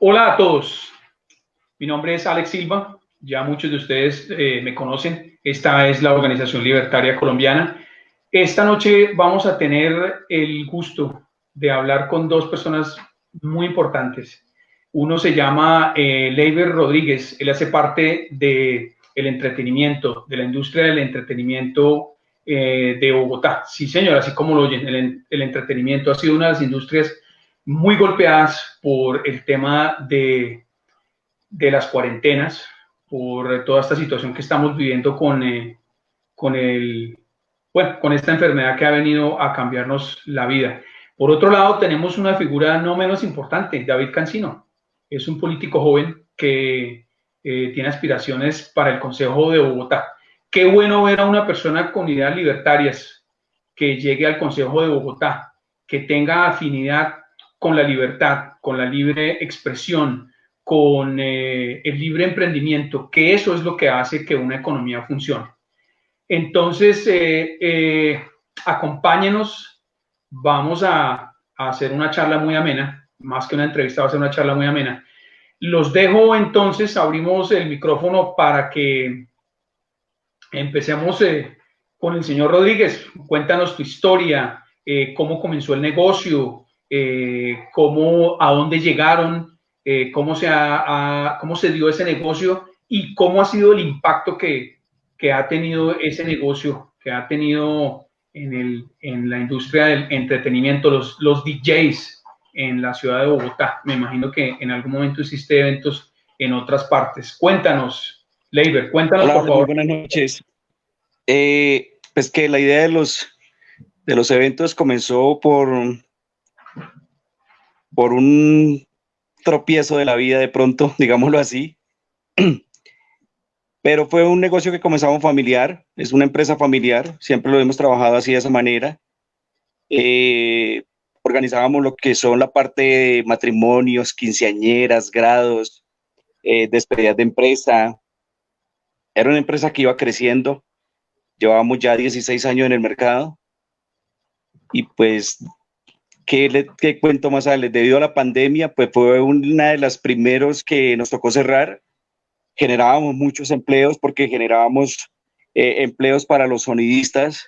Hola a todos, mi nombre es Alex Silva, ya muchos de ustedes me conocen, esta es la Organización Libertaria Colombiana. Esta noche vamos a tener el gusto de hablar con dos personas muy importantes. Uno se llama Leiber Rodríguez, él hace parte del entretenimiento, de la industria del entretenimiento de Bogotá. Sí, señor, así como lo oyen, el entretenimiento ha sido una de las industrias muy golpeadas por el tema de las cuarentenas, por toda esta situación que estamos viviendo con, con esta enfermedad que ha venido a cambiarnos la vida. Por otro lado, tenemos una figura no menos importante, David Cancino. Es un político joven que tiene aspiraciones para el Consejo de Bogotá. Qué bueno ver a una persona con ideas libertarias que llegue al Consejo de Bogotá, que tenga afinidad con la libertad, con la libre expresión, con el libre emprendimiento, que eso es lo que hace que una economía funcione. Entonces, acompáñenos, vamos a hacer una charla muy amena, más que una entrevista, va a ser una charla muy amena. Los dejo entonces, abrimos el micrófono para que empecemos con el señor Rodríguez. Cuéntanos tu historia, cómo comenzó el negocio, a dónde llegaron, cómo se dio ese negocio y cómo ha sido el impacto que ha tenido ese negocio, que ha tenido en la industria del entretenimiento, los DJs en la ciudad de Bogotá. Me imagino que en algún momento hiciste eventos en otras partes. Cuéntanos, Leiber, cuéntanos Hola, por muy favor. buenas noches. Pues que la idea de los eventos comenzó por un tropiezo de la vida de pronto, digámoslo así, pero fue un negocio que comenzamos familiar, es una empresa familiar, siempre lo hemos trabajado así de esa manera. Eh, Organizábamos lo que son la parte de matrimonios, quinceañeras, grados, despedidas de empresa. Era una empresa que iba creciendo, llevábamos ya 16 años en el mercado y pues ¿qué cuento más, Ale? Debido a la pandemia, pues fue una de las primeros que nos tocó cerrar. Generábamos muchos empleos porque generábamos empleos para los sonidistas,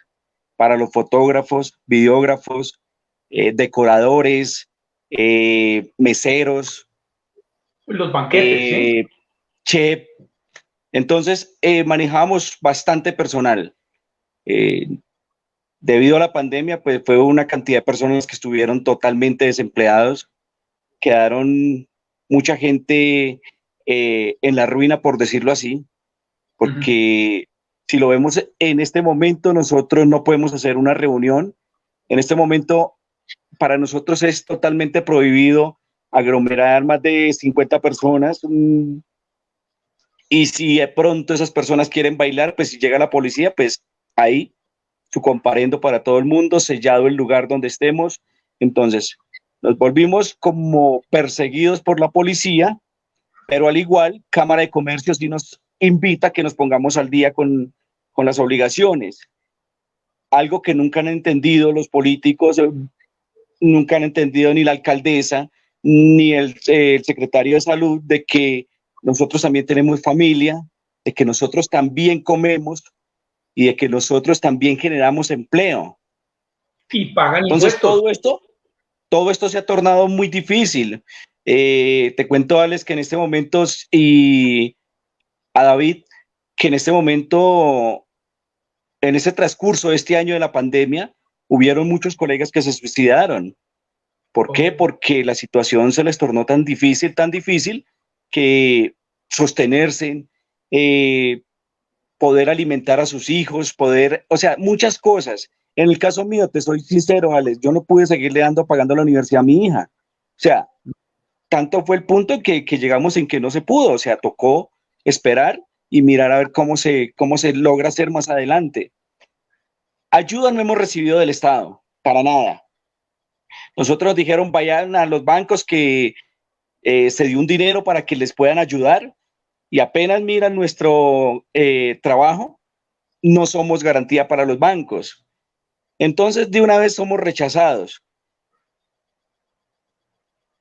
para los fotógrafos, videógrafos, decoradores, meseros, Los banquetes, ¿sí? chef. Entonces, manejábamos bastante personal. Eh, Debido a la pandemia, pues fue una cantidad de personas que estuvieron totalmente desempleados, quedaron mucha gente en la ruina, por decirlo así, porque si lo vemos en este momento, nosotros no podemos hacer una reunión. En este momento, para nosotros es totalmente prohibido aglomerar más de 50 personas. Y si de pronto esas personas quieren bailar, pues si llega la policía, pues ahí su comparendo para todo el mundo, sellado el lugar donde estemos. Entonces, nos volvimos como perseguidos por la policía, pero al igual, Cámara de Comercio sí nos invita a que nos pongamos al día con las obligaciones. Algo que nunca han entendido los políticos, nunca han entendido ni la alcaldesa, ni el secretario de salud, de que nosotros también tenemos familia, de que nosotros también comemos y de que nosotros también generamos empleo. Y pagan Entonces, impuestos. todo esto se ha tornado muy difícil. Te cuento, Alex, que en este momento, y a David, que en este momento, en ese transcurso de este año de la pandemia, hubieron muchos colegas que se suicidaron. ¿Por qué? Porque la situación se les tornó tan difícil, que sostenerse, eh, poder alimentar a sus hijos, poder, o sea, muchas cosas. En el caso mío, te soy sincero, Alex, yo no pude seguirle pagando la universidad a mi hija. O sea, tanto fue el punto que llegamos en que no se pudo, o sea, tocó esperar y mirar a ver cómo se logra hacer más adelante. Ayuda no hemos recibido del Estado, para nada. Nosotros dijeron, vayan a los bancos que se dio un dinero para que les puedan ayudar y apenas miran nuestro trabajo, no somos garantía para los bancos. Entonces, de una vez somos rechazados.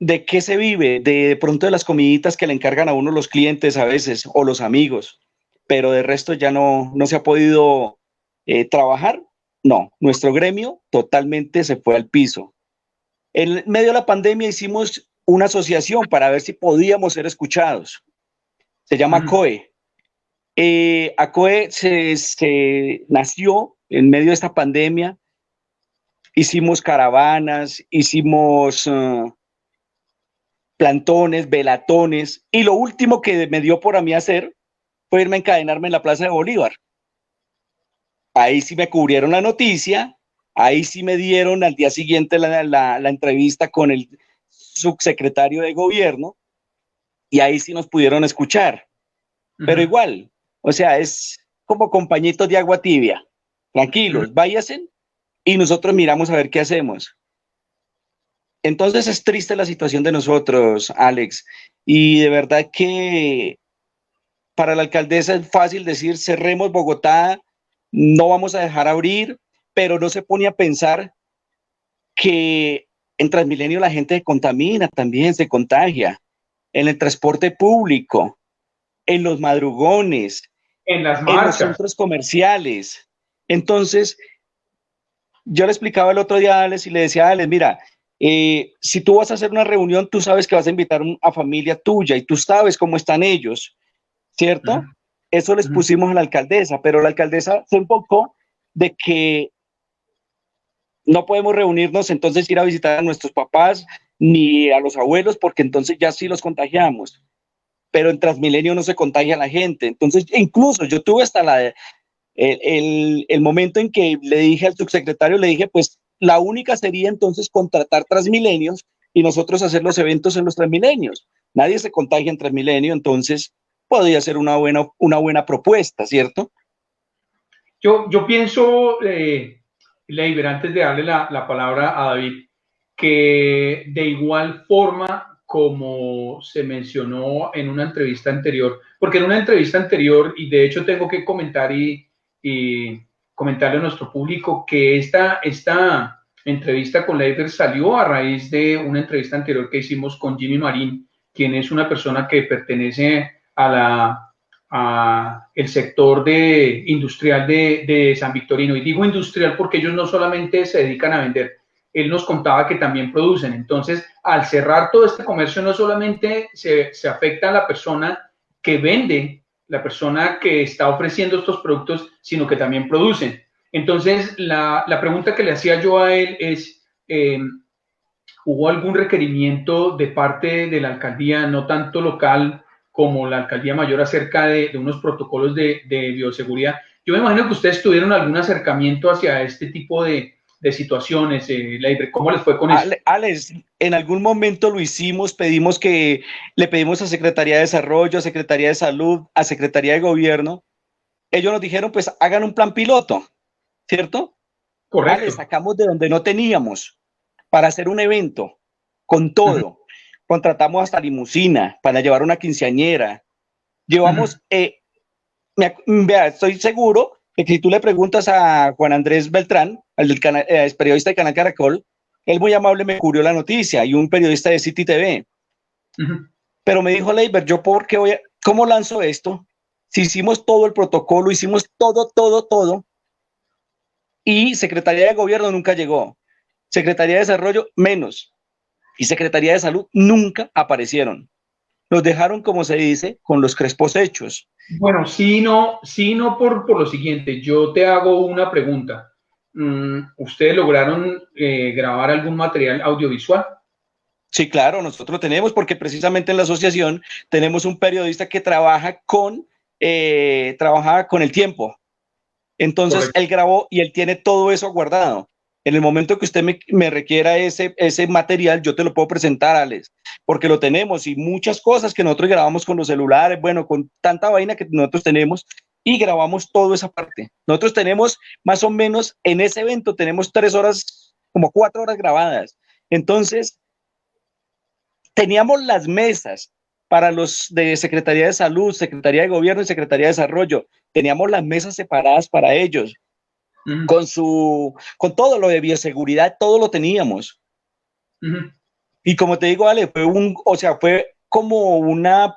¿de qué se vive? De pronto de las comiditas que le encargan a uno los clientes a veces o los amigos, pero de resto ya no se ha podido trabajar. No, nuestro gremio totalmente se fue al piso. En medio de la pandemia hicimos una asociación para ver si podíamos ser escuchados. Se llama ACOE. ACOE se nació en medio de esta pandemia. Hicimos caravanas, hicimos plantones, velatones, y lo último que me dio por a mí hacer fue irme a encadenarme en la Plaza de Bolívar. Ahí sí me cubrieron la noticia, ahí sí me dieron al día siguiente la entrevista con el subsecretario de gobierno, y ahí sí nos pudieron escuchar. Pero igual, o sea, es como compañitos de agua tibia. Tranquilos, váyanse y nosotros miramos a ver qué hacemos. Entonces es triste la situación de nosotros, Alex, y de verdad que para la alcaldesa es fácil decir cerremos Bogotá, no vamos a dejar abrir, pero no se pone a pensar que en Transmilenio la gente se contamina también, se contagia, en el transporte público, en los madrugones, en las en los marchas. centros comerciales. Entonces, yo le explicaba el otro día a Alex y le decía a Alex, mira, si tú vas a hacer una reunión, tú sabes que vas a invitar a familia tuya y tú sabes cómo están ellos, ¿cierto? Eso les pusimos a la alcaldesa, pero la alcaldesa se enfocó de que no podemos reunirnos, entonces ir a visitar a nuestros papás ni a los abuelos, porque entonces ya sí los contagiamos. Pero en Transmilenio no se contagia la gente. Entonces, incluso yo tuve hasta el momento en que le dije al subsecretario, le dije, pues la única sería entonces contratar Transmilenios y nosotros hacer los eventos en los Transmilenios. Nadie se contagia en Transmilenio, entonces podría ser una buena propuesta, ¿cierto? Yo pienso, Leiber, antes de darle la palabra a David, que de igual forma como se mencionó en una entrevista anterior, porque en una entrevista anterior, y de hecho tengo que comentar y comentarle a nuestro público que esta entrevista con Leiber salió a raíz de una entrevista anterior que hicimos con Jimmy Marín, quien es una persona que pertenece a el sector industrial de San Victorino. Y digo industrial porque ellos no solamente se dedican a vender, él nos contaba que también producen. Entonces, al cerrar todo este comercio, no solamente se afecta a la persona que vende, la persona que está ofreciendo estos productos, sino que también producen. Entonces, la pregunta que le hacía yo a él es, ¿hubo algún requerimiento de parte de la alcaldía, no tanto local como la alcaldía mayor, acerca de unos protocolos de bioseguridad? Yo me imagino que ustedes tuvieron algún acercamiento hacia este tipo de situaciones. ¿Cómo les fue con eso? Alex, en algún momento lo hicimos, le pedimos a Secretaría de Desarrollo, a Secretaría de Salud, a Secretaría de Gobierno. Ellos nos dijeron, pues hagan un plan piloto, ¿cierto? Correcto. Alex, sacamos de donde no teníamos para hacer un evento con todo. Contratamos hasta limusina para llevar una quinceañera. Llevamos, vea, estoy seguro que si tú le preguntas a Juan Andrés Beltrán, el periodista de Canal Caracol, él muy amable me cubrió la noticia, y un periodista de City TV. Pero me dijo, Leiber, ¿yo por qué cómo lanzo esto? Si hicimos todo el protocolo, hicimos todo, y Secretaría de Gobierno nunca llegó, Secretaría de Desarrollo menos, y Secretaría de Salud nunca aparecieron. Nos dejaron, como se dice, con los crespos hechos. Bueno, sí, no por lo siguiente. Yo te hago una pregunta. ¿Ustedes lograron grabar algún material audiovisual? Sí, claro, nosotros tenemos, porque precisamente en la asociación tenemos un periodista que trabaja con el tiempo. Entonces, correcto, él grabó y él tiene todo eso guardado. En el momento que usted me requiera ese material, yo te lo puedo presentar, Alex, porque lo tenemos, y muchas cosas que nosotros grabamos con los celulares, bueno, con tanta vaina que nosotros tenemos, y grabamos toda esa parte. Nosotros tenemos más o menos en ese evento, tenemos 3 horas, como 4 horas grabadas. Entonces, teníamos las mesas para los de Secretaría de Salud, Secretaría de Gobierno y Secretaría de Desarrollo. Teníamos las mesas separadas para ellos, con todo lo de bioseguridad, todo lo teníamos. Y como te digo, Ale, o sea, fue como una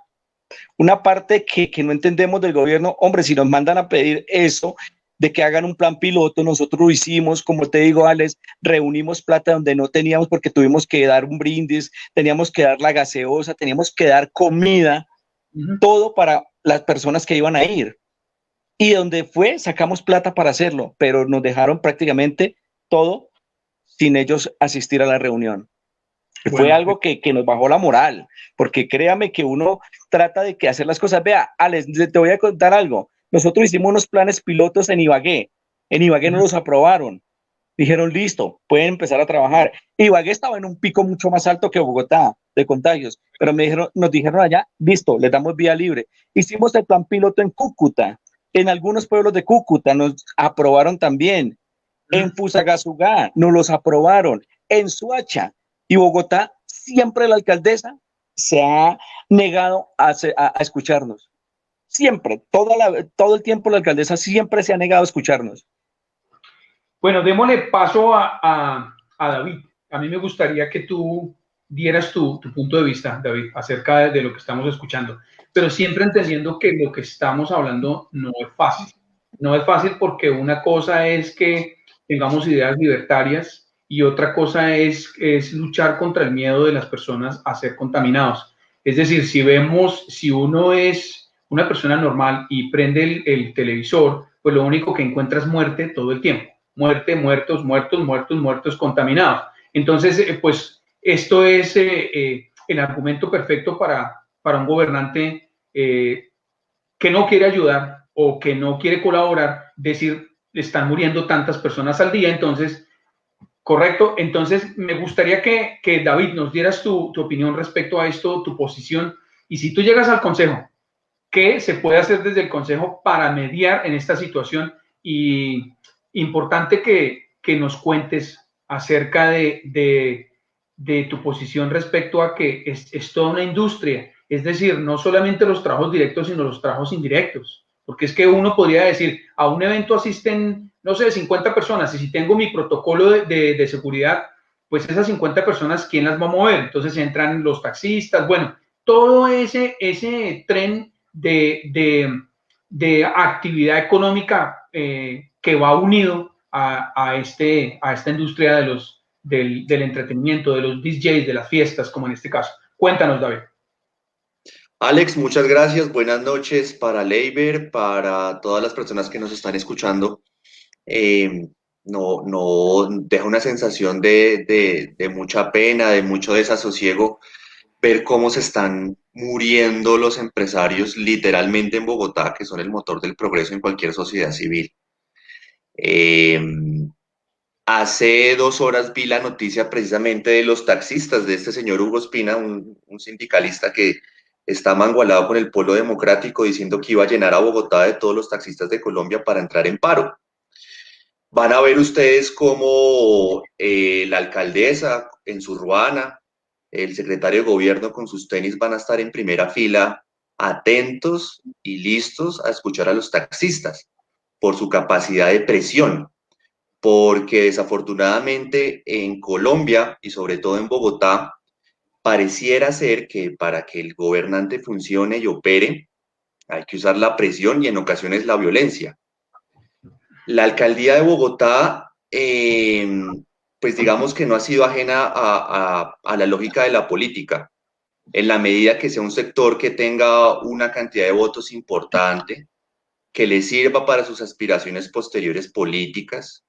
parte que no entendemos del gobierno. Hombre, si nos mandan a pedir eso, de que hagan un plan piloto, nosotros lo hicimos, como te digo, Alex, reunimos plata donde no teníamos porque tuvimos que dar un brindis, teníamos que dar la gaseosa, teníamos que dar comida, todo para las personas que iban a ir. Y donde fue, sacamos plata para hacerlo, pero nos dejaron prácticamente todo sin ellos asistir a la reunión. Fue Bueno, algo que nos bajó la moral, porque créame que uno trata de que hacer las cosas. Vea, Alex, te voy a contar algo. Nosotros hicimos unos planes pilotos en Ibagué no los aprobaron. Dijeron, listo, pueden empezar a trabajar. Ibagué estaba en un pico mucho más alto que Bogotá de contagios, pero nos dijeron allá, listo, les damos vía libre. Hicimos el plan piloto en Cúcuta, en algunos pueblos de Cúcuta nos aprobaron también. En Fusagasugá nos los aprobaron. En Suacha y Bogotá, siempre la alcaldesa se ha negado a escucharnos. Siempre, todo el tiempo la alcaldesa siempre se ha negado a escucharnos. bueno, démosle paso a David. A mí me gustaría que tú dieras tu punto de vista, David, acerca de lo que estamos escuchando, pero siempre entendiendo que lo que estamos hablando no es fácil. No es fácil porque una cosa es que tengamos ideas libertarias y otra cosa es luchar contra el miedo de las personas a ser contaminados. Es decir, si uno es una persona normal y prende el televisor, pues lo único que encuentra es muerte todo el tiempo. Muerte, muertos, muertos, muertos, muertos, contaminados. Entonces, pues esto es el argumento perfecto para un gobernante que no quiere ayudar o que no quiere colaborar, decir, están muriendo tantas personas al día, entonces, correcto. Entonces, me gustaría que David nos dieras tu opinión respecto a esto, tu posición, y si tú llegas al Consejo, ¿qué se puede hacer desde el Consejo para mediar en esta situación? Y importante que nos cuentes acerca de tu posición respecto a que es toda una industria, es decir, no solamente los trabajos directos, sino los trabajos indirectos, porque es que uno podría decir, a un evento asisten, no sé, 50 personas, y si tengo mi protocolo de seguridad, pues esas 50 personas, ¿quién las va a mover? Entonces entran los taxistas, bueno, todo ese tren de actividad económica que va unido a esta industria del entretenimiento, de los DJs, de las fiestas, como en este caso. Cuéntanos, David. Alex, muchas gracias. Buenas noches para Leiber, para todas las personas que nos están escuchando. Eh, no deja una sensación de mucha pena, de mucho desasosiego ver cómo se están muriendo los empresarios literalmente en Bogotá, que son el motor del progreso en cualquier sociedad civil. Eh, Hace 2 horas vi la noticia precisamente de los taxistas, de este señor Hugo Espina, un sindicalista que está mangualado con el Polo Democrático diciendo que iba a llenar a Bogotá de todos los taxistas de Colombia para entrar en paro. Van a ver ustedes cómo la alcaldesa en su ruana, el secretario de gobierno con sus tenis van a estar en primera fila, atentos y listos a escuchar a los taxistas por su capacidad de presión, porque desafortunadamente en Colombia y sobre todo en Bogotá, pareciera ser que para que el gobernante funcione y opere, hay que usar la presión y en ocasiones la violencia. La alcaldía de Bogotá, pues digamos que no ha sido ajena a la lógica de la política, en la medida que sea un sector que tenga una cantidad de votos importante, que le sirva para sus aspiraciones posteriores políticas,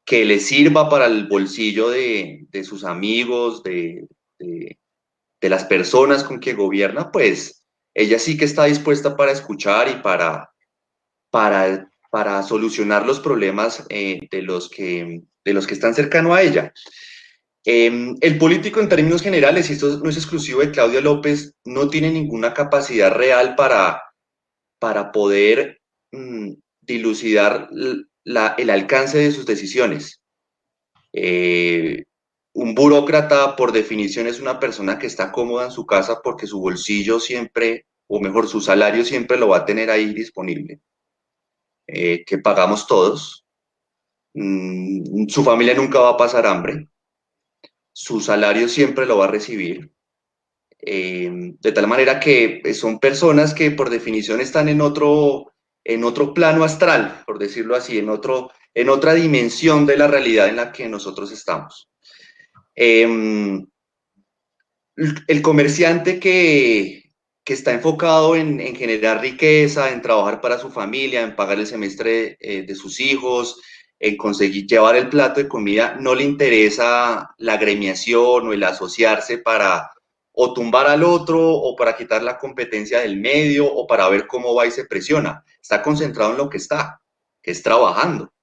que le sirva para el bolsillo de sus amigos, de las personas con que gobierna, pues ella sí que está dispuesta para escuchar y para solucionar los problemas de los que están cercanos a ella. El político en términos generales, y esto no es exclusivo de Claudia López, no tiene ninguna capacidad real para poder dilucidar el alcance de sus decisiones. Un burócrata, por definición, es una persona que está cómoda en su casa porque su bolsillo siempre, o mejor, su salario siempre lo va a tener ahí disponible, que pagamos todos. Su familia nunca va a pasar hambre. su salario siempre lo va a recibir. De tal manera que son personas que por definición están en otro plano astral, por decirlo así, en otra dimensión de la realidad en la que nosotros estamos. El comerciante que está enfocado en generar riqueza, en trabajar para su familia, en pagar el semestre de sus hijos, en conseguir llevar el plato de comida, no le interesa la agremiación o el asociarse para o tumbar al otro o para quitar la competencia del medio o para ver cómo va y se presiona. Está concentrado en lo que está, que es trabajando.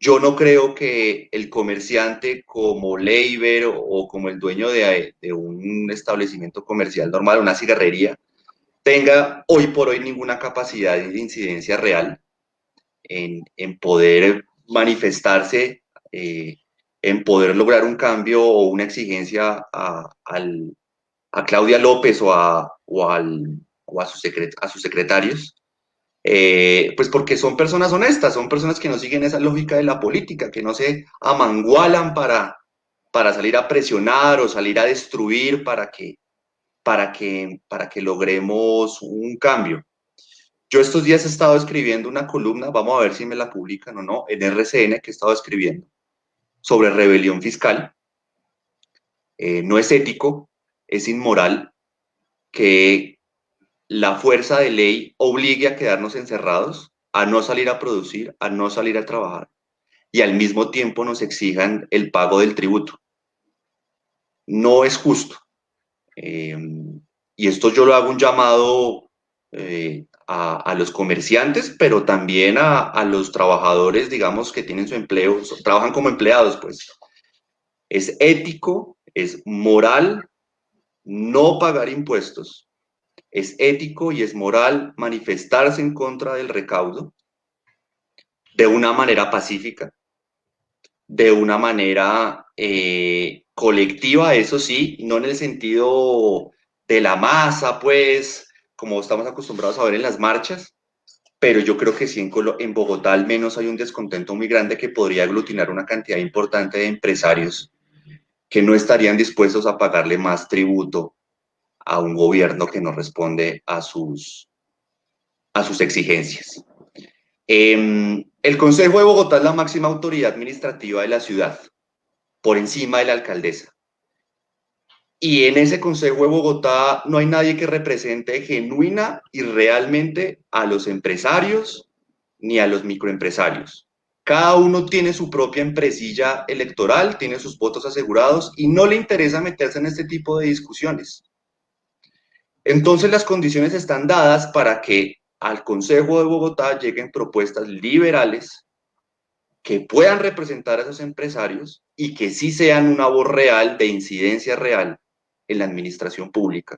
Yo no creo que el comerciante como Leiber o como el dueño de un establecimiento comercial normal, una cigarrería, tenga hoy por hoy ninguna capacidad de incidencia real en poder manifestarse, en poder lograr un cambio o una exigencia a Claudia López o a sus secretarios. Pues porque son personas honestas, son personas que no siguen esa lógica de la política, que no se amangualan para salir a presionar o salir a destruir para que logremos un cambio. Yo estos días he estado escribiendo una columna, vamos a ver si me la publican o no, en RCN que he estado escribiendo sobre rebelión fiscal. No es ético, es inmoral que la fuerza de ley obligue a quedarnos encerrados, a no salir a producir, a no salir a trabajar y al mismo tiempo nos exijan el pago del tributo. No es justo. Y esto yo lo hago un llamado a los comerciantes, pero también a los trabajadores, digamos, que tienen su empleo, trabajan como empleados, pues. Es ético, es moral no pagar impuestos. Es ético y es moral manifestarse en contra del recaudo de una manera pacífica, de una manera colectiva, eso sí, no en el sentido de la masa, pues, como estamos acostumbrados a ver en las marchas, pero yo creo que sí en Bogotá al menos hay un descontento muy grande que podría aglutinar una cantidad importante de empresarios que no estarían dispuestos a pagarle más tributo a un gobierno que no responde a sus exigencias. El Consejo de Bogotá es la máxima autoridad administrativa de la ciudad, por encima de la alcaldesa. Y en ese Consejo de Bogotá no hay nadie que represente genuina y realmente a los empresarios ni a los microempresarios. Cada uno tiene su propia empresilla electoral, tiene sus votos asegurados y no le interesa meterse en este tipo de discusiones. Entonces las condiciones están dadas para que al Consejo de Bogotá lleguen propuestas liberales que puedan representar a esos empresarios y que sí sean una voz real, de incidencia real en la administración pública,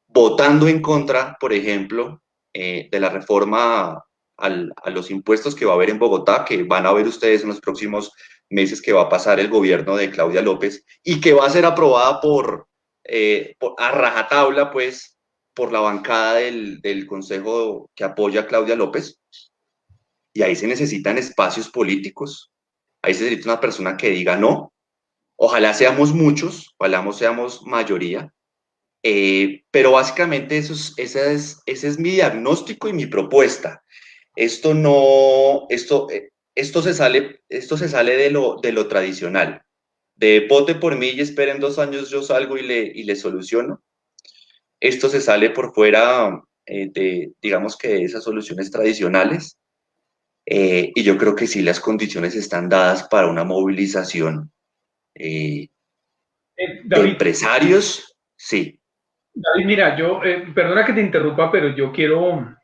votando en contra, por ejemplo, de la reforma a los impuestos que va a haber en Bogotá, que van a ver ustedes en los próximos meses que va a pasar el gobierno de Claudia López y que va a ser aprobada a rajatabla, pues, por la bancada del Consejo que apoya a Claudia López. Y ahí se necesitan espacios políticos, ahí se necesita una persona que diga no, ojalá seamos muchos, ojalá seamos mayoría, pero básicamente ese es mi diagnóstico y mi propuesta. Esto no, esto se sale de lo tradicional, de vote por mí y esperen 2 años yo salgo y le soluciono. Esto se sale por fuera digamos que de esas soluciones tradicionales. Y yo creo que sí las condiciones están dadas para una movilización de David, empresarios, sí. David, mira, yo, perdona que te interrumpa, pero yo quiero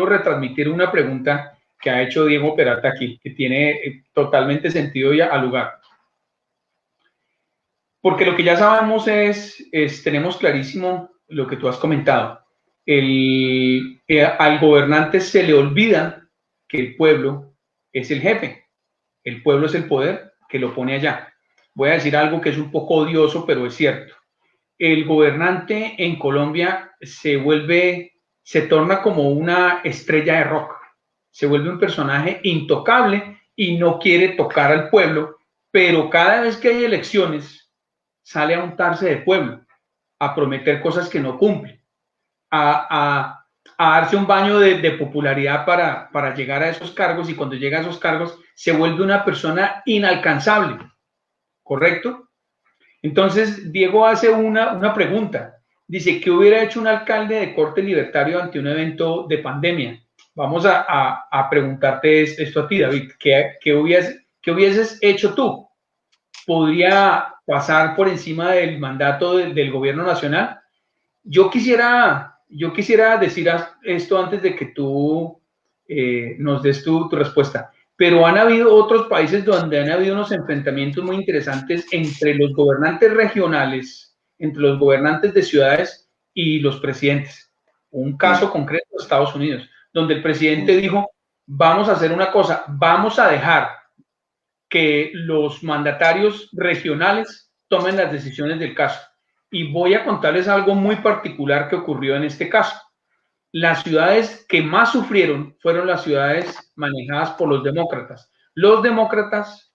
retransmitir una pregunta que ha hecho Diego Peralta aquí, que tiene totalmente sentido y al lugar. Porque lo que ya sabemos tenemos clarísimo lo que tú has comentado. Al gobernante se le olvida que el pueblo es el jefe, el pueblo es el poder que lo pone allá. Voy a decir algo que es un poco odioso, pero es cierto. El gobernante en Colombia se torna como una estrella de rock, se vuelve un personaje intocable y no quiere tocar al pueblo pero cada vez que hay elecciones sale a untarse de pueblo, a prometer cosas que no cumple, a darse un baño de popularidad para llegar a esos cargos, y cuando llega a esos cargos se vuelve una persona inalcanzable, ¿correcto? Entonces, Diego hace una pregunta. Dice, ¿qué hubiera hecho un alcalde de corte libertario ante un evento de pandemia? Vamos a preguntarte esto a ti, David. ¿Qué hubieses hecho tú? ¿Podría pasar por encima del mandato del gobierno nacional? Yo quisiera decir esto antes de que tú nos des tu respuesta, pero han habido otros países donde han habido unos enfrentamientos muy interesantes entre los gobernantes regionales, entre los gobernantes de ciudades y los presidentes. Un caso concreto de Estados Unidos, donde el presidente dijo, vamos a hacer una cosa, vamos a dejar que los mandatarios regionales tomen las decisiones del caso. Y voy a contarles algo muy particular que ocurrió en este caso. Las ciudades que más sufrieron fueron las ciudades manejadas por los demócratas. Los demócratas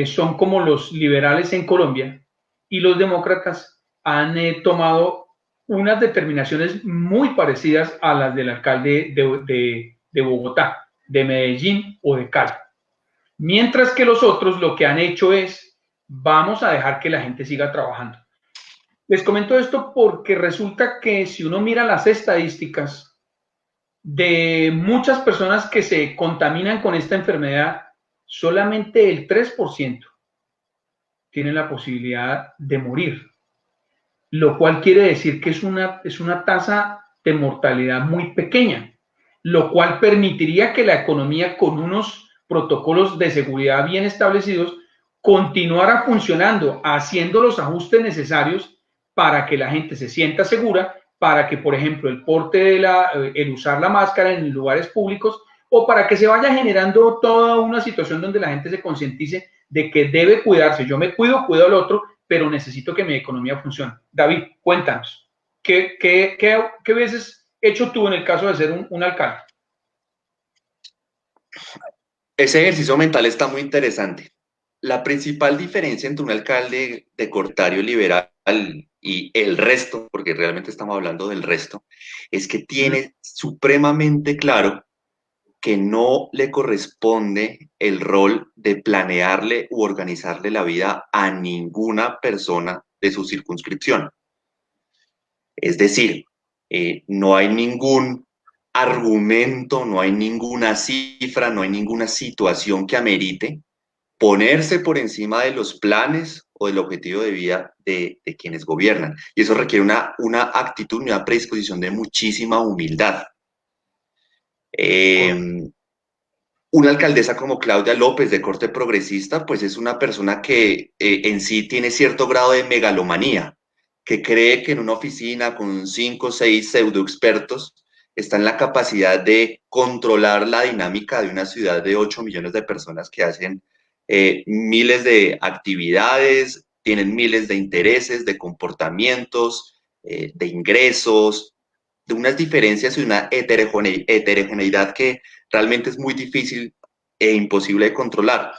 son como los liberales en Colombia, y los demócratas han tomado unas determinaciones muy parecidas a las del alcalde de Bogotá, de Medellín o de Cali. Mientras que los otros lo que han hecho es, vamos a dejar que la gente siga trabajando. Les comento esto porque resulta que si uno mira las estadísticas de muchas personas que se contaminan con esta enfermedad, solamente el 3% tienen la posibilidad de morir, lo cual quiere decir que es una tasa de mortalidad muy pequeña, lo cual permitiría que la economía, con unos protocolos de seguridad bien establecidos, continuara funcionando, haciendo los ajustes necesarios para que la gente se sienta segura, para que, por ejemplo, el porte el usar la máscara en lugares públicos, o para que se vaya generando toda una situación donde la gente se concientice de que debe cuidarse. Yo me cuido, cuido al otro, pero necesito que mi economía funcione. David, cuéntanos, ¿qué hubieses hecho tú en el caso de ser un alcalde? Ese ejercicio mental está muy interesante. La principal diferencia entre un alcalde de cortario liberal y el resto, porque realmente estamos hablando del resto, es que tiene supremamente claro que no le corresponde el rol de planearle u organizarle la vida a ninguna persona de su circunscripción. Es decir, no hay ningún argumento, no hay ninguna cifra, no hay ninguna situación que amerite ponerse por encima de los planes o del objetivo de vida de quienes gobiernan. Y eso requiere una actitud y una predisposición de muchísima humildad. Una alcaldesa como Claudia López, de corte progresista, pues es una persona que en sí tiene cierto grado de megalomanía, que cree que en una oficina con 5 o 6 pseudoexpertos está en la capacidad de controlar la dinámica de una ciudad de 8 millones de personas que hacen miles de actividades, tienen miles de intereses, de comportamientos, de ingresos, de unas diferencias y una heterogeneidad que realmente es muy difícil e imposible de controlar.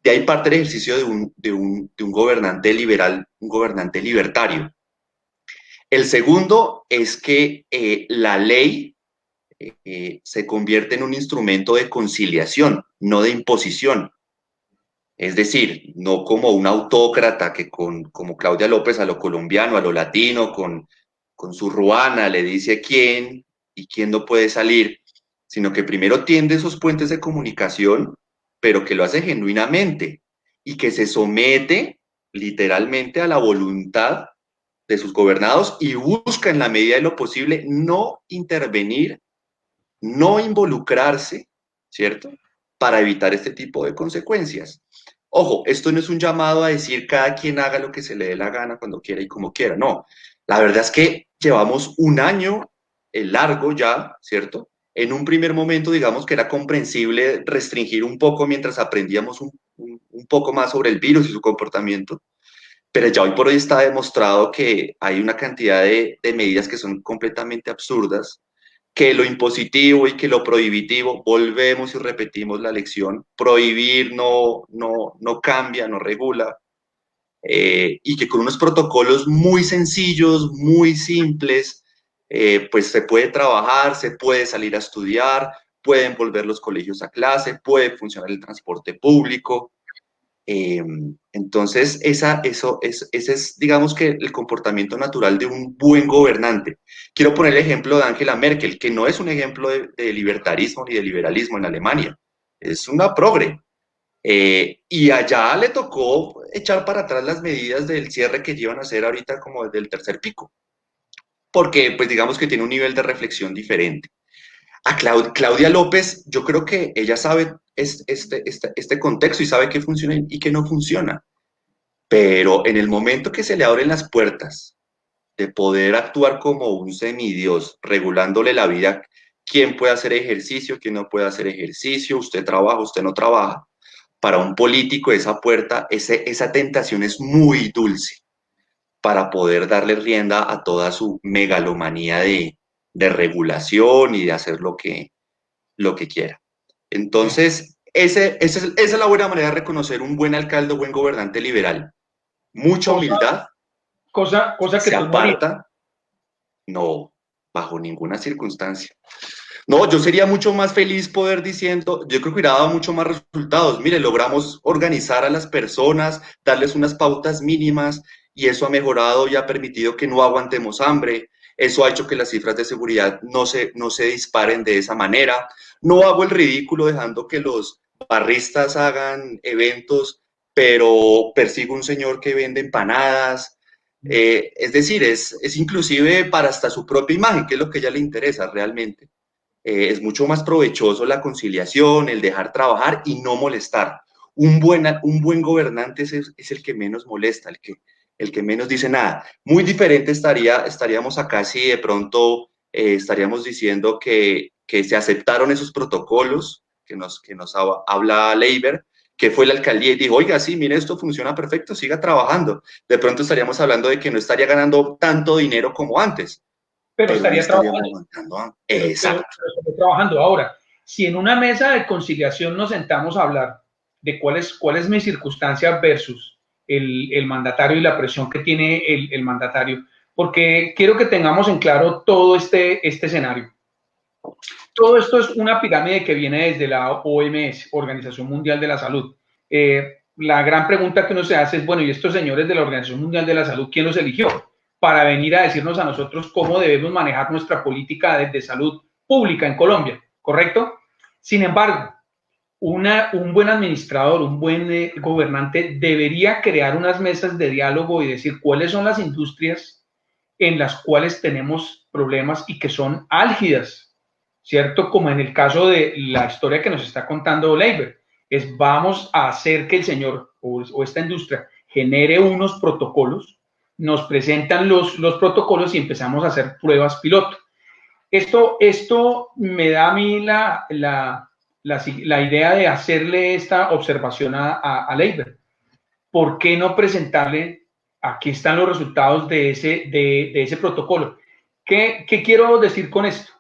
De ahí parte el ejercicio de un gobernante liberal, un gobernante libertario. El segundo es que la ley se convierte en un instrumento de conciliación, no de imposición. Es decir, no como un autócrata que como Claudia López a lo colombiano, a lo latino, con su ruana le dice quién y quién no puede salir, sino que primero tiende esos puentes de comunicación, pero que lo hace genuinamente y que se somete literalmente a la voluntad de sus gobernados y busca en la medida de lo posible no intervenir, no involucrarse, ¿cierto? Para evitar este tipo de consecuencias. Ojo, esto no es un llamado a decir cada quien haga lo que se le dé la gana cuando quiera y como quiera, no. La verdad es que llevamos un año largo ya, ¿cierto? En un primer momento, digamos que era comprensible restringir un poco mientras aprendíamos un poco más sobre el virus y su comportamiento, pero ya hoy por hoy está demostrado que hay una cantidad de medidas que son completamente absurdas, que lo impositivo y que lo prohibitivo, volvemos y repetimos la lección, prohibir no cambia, no regula, y que con unos protocolos muy sencillos, muy simples, pues se puede trabajar, se puede salir a estudiar, pueden volver los colegios a clase, puede funcionar el transporte público. Entonces, ese es, digamos que, el comportamiento natural de un buen gobernante. Quiero poner el ejemplo de Angela Merkel, que no es un ejemplo de libertarismo ni de liberalismo en Alemania, es una progre. Y allá le tocó echar para atrás las medidas del cierre que llevan a hacer ahorita como desde el tercer pico, porque pues digamos que tiene un nivel de reflexión diferente. A Claudia López, yo creo que ella sabe este contexto y sabe qué funciona y qué no funciona. Pero en el momento que se le abren las puertas de poder actuar como un semidios, regulándole la vida, quién puede hacer ejercicio, quién no puede hacer ejercicio, usted trabaja, usted no trabaja. Para un político esa puerta, esa tentación es muy dulce para poder darle rienda a toda su megalomanía de regulación y de hacer lo que quiera. Entonces, esa es la buena manera de reconocer un buen alcalde, un buen gobernante liberal. Mucha humildad, Cosa que se tú no harías. aparta, no, bajo ninguna circunstancia. No, yo sería mucho más feliz poder diciendo, yo creo que hubiera dado mucho más resultados. Mire, logramos organizar a las personas, darles unas pautas mínimas y eso ha mejorado y ha permitido que no aguantemos hambre. Eso ha hecho que las cifras de seguridad no se disparen de esa manera. No hago el ridículo dejando que los barristas hagan eventos, pero persigo un señor que vende empanadas. Es decir, es inclusive para hasta su propia imagen, que es lo que a ella le interesa realmente. Es mucho más provechoso la conciliación, el dejar trabajar y no molestar. Un buen gobernante es el que menos molesta, el que menos dice nada. Muy diferente estaríamos acá si de pronto estaríamos diciendo que se aceptaron esos protocolos que nos habla Leiber, que fue la alcaldía y dijo, oiga, sí, mire, esto funciona perfecto, siga trabajando. De pronto estaríamos hablando de que no estaría ganando tanto dinero como antes, Pero pero no estaría estaríamos trabajando. aguantando. Pero Exacto. estaría trabajando. Ahora, si en una mesa de conciliación nos sentamos a hablar de cuál es mi circunstancia versus el mandatario y la presión que tiene el mandatario, porque quiero que tengamos en claro todo este escenario. Todo esto es una pirámide que viene desde la OMS, Organización Mundial de la Salud. La gran pregunta que uno se hace es, bueno, ¿y estos señores de la Organización Mundial de la Salud quién los eligió? Para venir a decirnos a nosotros cómo debemos manejar nuestra política de salud pública en Colombia, ¿correcto? Sin embargo, un buen administrador, un buen gobernante debería crear unas mesas de diálogo y decir cuáles son las industrias en las cuales tenemos problemas y que son álgidas, ¿cierto? Como en el caso de la historia que nos está contando Leiber, es vamos a hacer que el señor o esta industria genere unos protocolos, nos presentan los protocolos y empezamos a hacer pruebas piloto. Esto me da a mí la idea de hacerle esta observación a Leiber. ¿Por qué no presentarle, aquí están los resultados de ese protocolo? ¿Qué quiero decir con esto?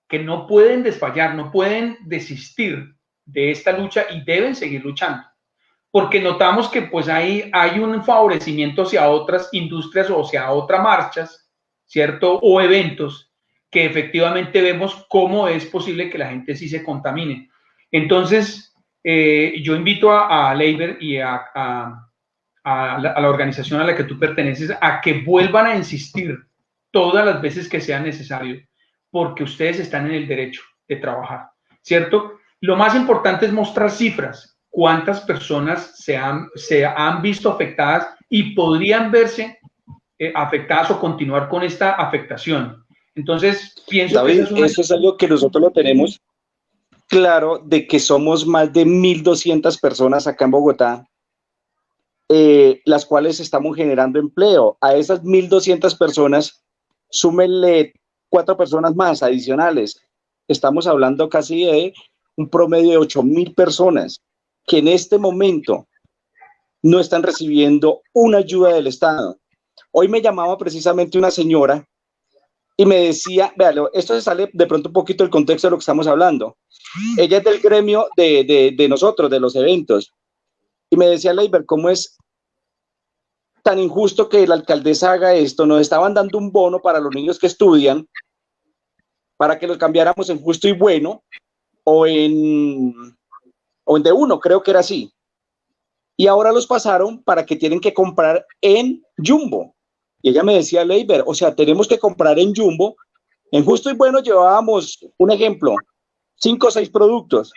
Que no pueden desfallar, no pueden desistir de esta lucha y deben seguir luchando. Porque notamos que pues hay un favorecimiento hacia otras industrias o hacia otras marchas, ¿cierto? O eventos que efectivamente vemos cómo es posible que la gente sí se contamine. Entonces, yo invito a Leiber y a la organización a la que tú perteneces a que vuelvan a insistir todas las veces que sea necesario, porque ustedes están en el derecho de trabajar, ¿cierto? Lo más importante es mostrar cifras, cuántas personas se han visto afectadas y podrían verse afectadas o continuar con esta afectación. Entonces, pienso David, que esa es una... eso es algo que nosotros lo tenemos claro, de que somos más de 1.200 personas acá en Bogotá, las cuales estamos generando empleo. A esas 1.200 personas, súmenle 4 personas más adicionales. Estamos hablando casi de un promedio de 8.000 personas que en este momento no están recibiendo una ayuda del Estado. Hoy me llamaba precisamente una señora y me decía, véalo, esto se sale de pronto un poquito del contexto de lo que estamos hablando. Ella es del gremio de nosotros, de los eventos, y me decía, Leiber, ¿cómo es tan injusto que la alcaldesa haga esto? Nos estaban dando un bono para los niños que estudian, para que los cambiáramos en justo y bueno, o en de uno, creo que era así. Y ahora los pasaron para que tienen que comprar en Jumbo. Y ella me decía, Leiber, o sea, tenemos que comprar en Jumbo. En justo y bueno llevábamos, un ejemplo, 5 o 6 productos.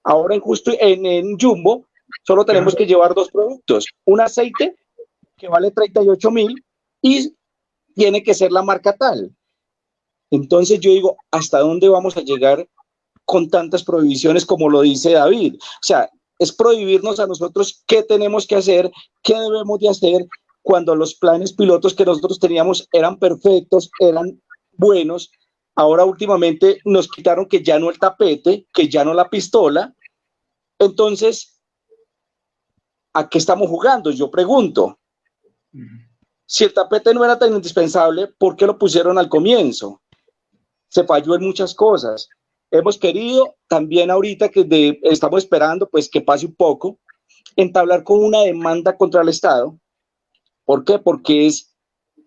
Ahora en Jumbo solo tenemos que llevar 2 productos. Un aceite que vale 38.000 y tiene que ser la marca tal. Entonces yo digo, ¿hasta dónde vamos a llegar con tantas prohibiciones como lo dice David? O sea, es prohibirnos a nosotros qué tenemos que hacer, qué debemos de hacer, cuando los planes pilotos que nosotros teníamos eran perfectos, eran buenos. Ahora últimamente nos quitaron que ya no el tapete, que ya no la pistola. Entonces, ¿a qué estamos jugando? Yo pregunto. Si el tapete no era tan indispensable, ¿por qué lo pusieron al comienzo? Se falló en muchas cosas. Hemos querido también ahorita estamos esperando pues que pase un poco, entablar con una demanda contra el Estado. ¿Por qué? Porque es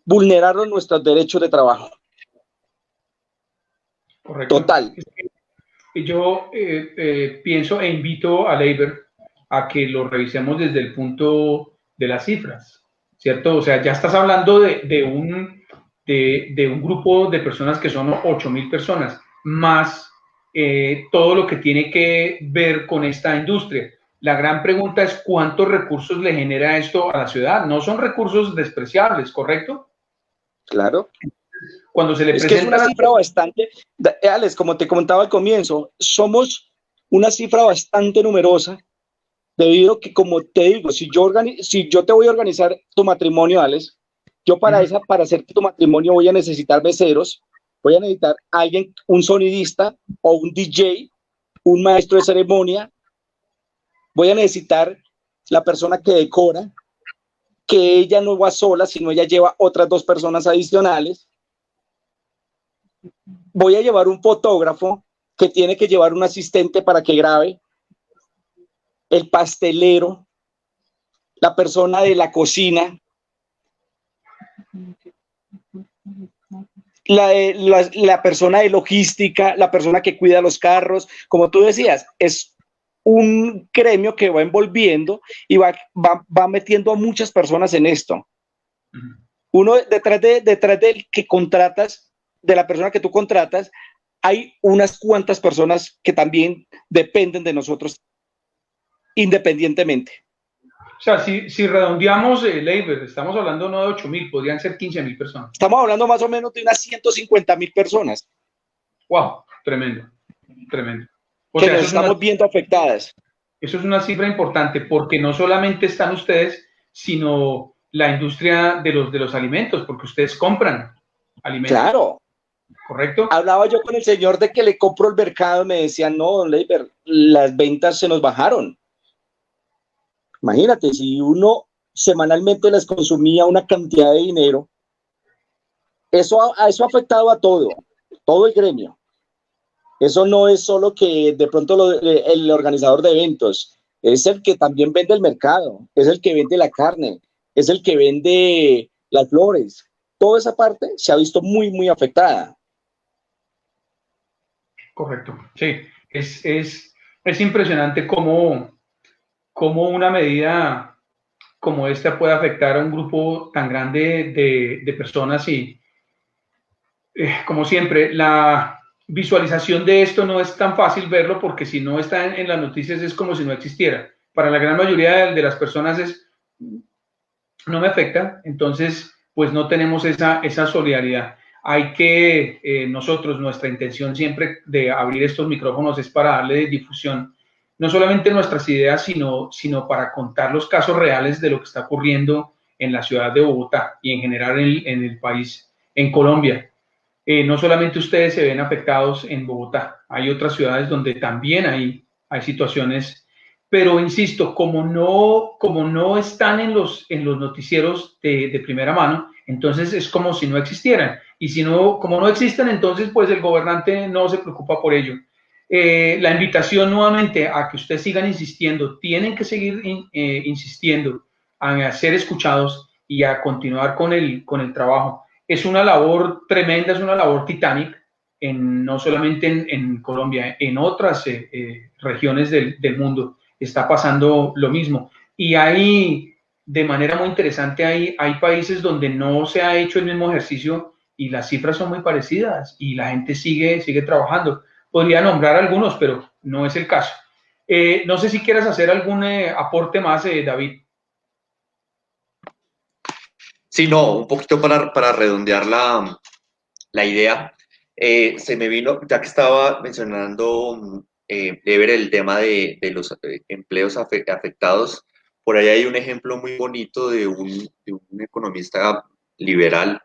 vulnerar nuestros derechos de trabajo. Correcto. Total. Yo pienso e invito a Leiber a que lo revisemos desde el punto de las cifras, ¿cierto? O sea, ya estás hablando de un grupo de personas que son 8.000 personas, más todo lo que tiene que ver con esta industria. La gran pregunta es cuántos recursos le genera esto a la ciudad. No son recursos despreciables, ¿correcto? Claro. Cuando se le presenta... Es que es una cifra bastante... Alex, como te comentaba al comienzo, somos una cifra bastante numerosa, debido a que, como te digo, si yo te voy a organizar tu matrimonio, Alex, yo para hacer tu matrimonio voy a necesitar meseros, voy a necesitar alguien, un sonidista o un DJ, un maestro de ceremonia, voy a necesitar la persona que decora, que ella no va sola, sino ella lleva otras 2 personas adicionales. Voy a llevar un fotógrafo que tiene que llevar un asistente para que grabe, el pastelero, la persona de la cocina, la persona de logística, la persona que cuida los carros. Como tú decías, es un gremio que va envolviendo y va metiendo a muchas personas en esto. Uno detrás del que contratas, de la persona que tú contratas, hay unas cuantas personas que también dependen de nosotros independientemente. O sea, si redondeamos, Leiber, estamos hablando no de 8.000, podrían ser 15.000 personas. Estamos hablando más o menos de unas 150.000 personas. ¡Wow! Tremendo, tremendo. O sea, nos estamos viendo afectadas. Eso es una cifra importante, porque no solamente están ustedes, sino la industria de los alimentos, porque ustedes compran alimentos. Claro. ¿Correcto? Hablaba yo con el señor de que le compro el mercado, me decía, no, don Leiber, las ventas se nos bajaron. Imagínate, si uno semanalmente les consumía una cantidad de dinero, eso ha afectado a todo el gremio. Eso no es solo que de pronto el organizador de eventos, es el que también vende el mercado, es el que vende la carne, es el que vende las flores. Toda esa parte se ha visto muy, muy afectada. Correcto, sí. Es impresionante cómo una medida como esta puede afectar a un grupo tan grande de personas y, como siempre, la visualización de esto no es tan fácil verlo, porque si no está en las noticias es como si no existiera. Para la gran mayoría de las personas no me afecta, entonces pues no tenemos esa solidaridad. Hay que, nuestra intención siempre de abrir estos micrófonos es para darle difusión, no solamente nuestras ideas, sino para contar los casos reales de lo que está ocurriendo en la ciudad de Bogotá y en general en el país, en Colombia. No solamente ustedes se ven afectados en Bogotá, hay otras ciudades donde también hay situaciones, pero insisto, como no están en los noticieros de primera mano, Entonces es como si no existieran. Y si no, como no existen, entonces pues el gobernante no se preocupa por ello. La invitación nuevamente a que ustedes sigan insistiendo, tienen que seguir insistiendo a ser escuchados y a continuar con el trabajo. Es una labor tremenda, es una labor titánica, no solamente en Colombia, en otras regiones del mundo está pasando lo mismo. Y hay, de manera muy interesante, hay países donde no se ha hecho el mismo ejercicio y las cifras son muy parecidas y la gente sigue trabajando. Podría nombrar algunos, pero no es el caso. No sé si quieres hacer algún aporte más, David. Sí, no, un poquito para redondear la idea. Se me vino, ya que estaba mencionando Ever, el tema de los empleos afectados, por ahí hay un ejemplo muy bonito de un economista liberal